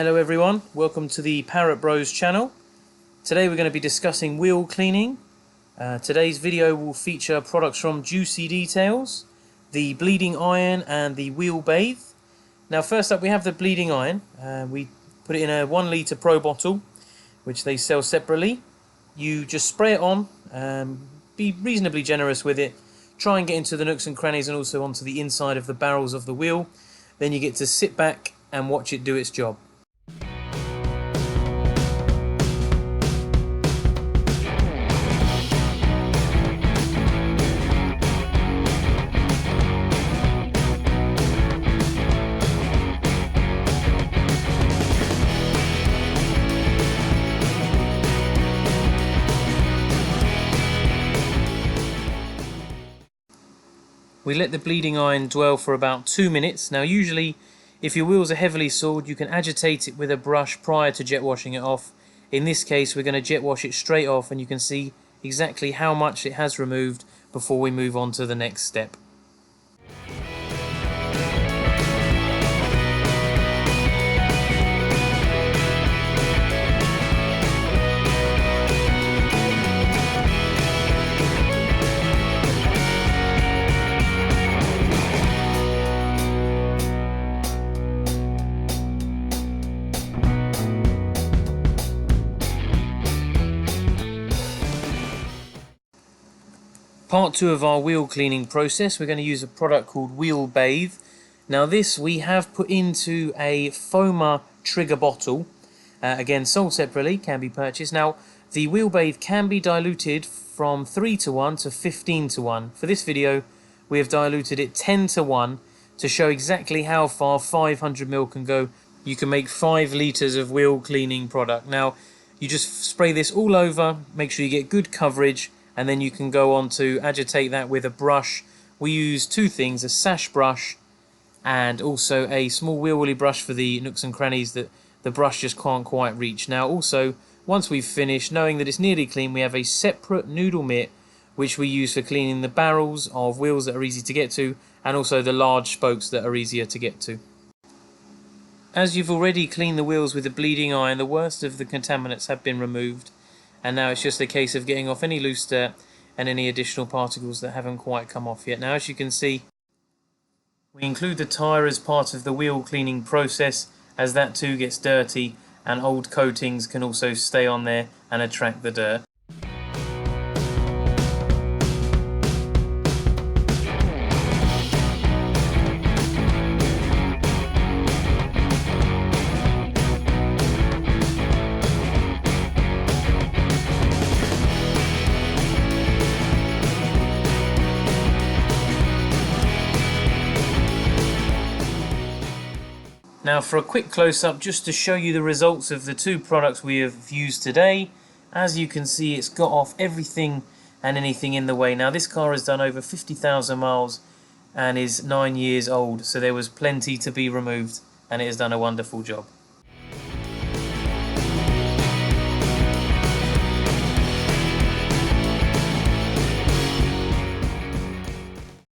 Hello everyone, welcome to the Parrot Bros channel. Today we're going to be discussing wheel cleaning. Today's video will feature products from Juicy Details, the bleeding iron and the wheel bathe. Now first up we have the bleeding iron. We put it in a 1 litre pro bottle which they sell separately. You just spray it on, be reasonably generous with it, try and get into the nooks and crannies and also onto the inside of the barrels of the wheel. Then you get to sit back and watch it do its job. We let the bleeding iron dwell for about 2 minutes. Now usually if your wheels are heavily soiled you can agitate it with a brush prior to jet washing it off. In this case we're going to jet wash it straight off and you can see exactly how much it has removed before we move on to the next step. Part 2 of our wheel cleaning process, we're going to use a product called Wheel Bathe. Now this we have put into a Foamer trigger bottle, again sold separately, can be purchased. Now the Wheel Bathe can be diluted from 3 to 1 to 15 to 1. For this video we have diluted it 10 to 1 to show exactly how far 500 ml can go. You can make 5 litres of wheel cleaning product. Now you just spray this all over, make sure you get good coverage, and then you can go on to agitate that with a brush. We use two things, a sash brush and also a small wheel woolly brush for the nooks and crannies that the brush just can't quite reach. Now also, once we've finished, knowing that it's nearly clean, we have a separate noodle mitt which we use for cleaning the barrels of wheels that are easy to get to and also the large spokes that are easier to get to. As you've already cleaned the wheels with the bleeding iron, the worst of the contaminants have been removed. And now it's just a case of getting off any loose dirt and any additional particles that haven't quite come off yet. Now as you can see, we include the tyre as part of the wheel cleaning process, as that too gets dirty and old coatings can also stay on there and attract the dirt. Now for a quick close-up, just to show you the results of the two products we have used today. As you can see, it's got off everything and anything in the way. Now this car has done over 50,000 miles and is 9 years old, so there was plenty to be removed and it has done a wonderful job.